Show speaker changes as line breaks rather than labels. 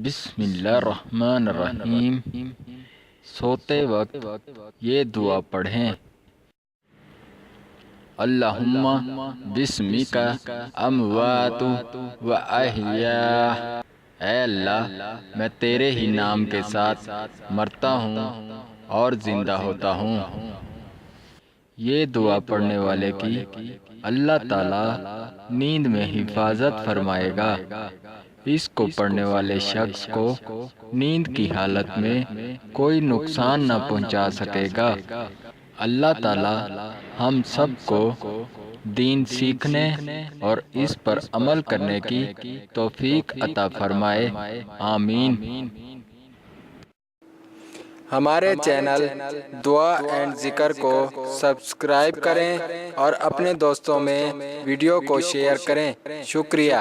بسم اللہ الرحمن الرحیم۔ سوتے وقت یہ دعا پڑھیں: اللہم بسمک اموات و احیا۔ اے اللہ، میں تیرے ہی نام کے ساتھ مرتا ہوں اور زندہ ہوتا ہوں۔ یہ دعا پڑھنے والے کی اللہ تعالی نیند میں حفاظت فرمائے گا۔ اس کو پڑھنے والے شخص کو نیند کی حالت میں کوئی نقصان نہ پہنچا سکے گا۔ اللہ تعالی ہم سب کو دین سیکھنے اور اس پر عمل کرنے کی توفیق عطا فرمائے، آمین۔
ہمارے چینل دعا اینڈ ذکر کو سبسکرائب کریں اور اپنے دوستوں میں ویڈیو کو شیئر کریں۔ شکریہ۔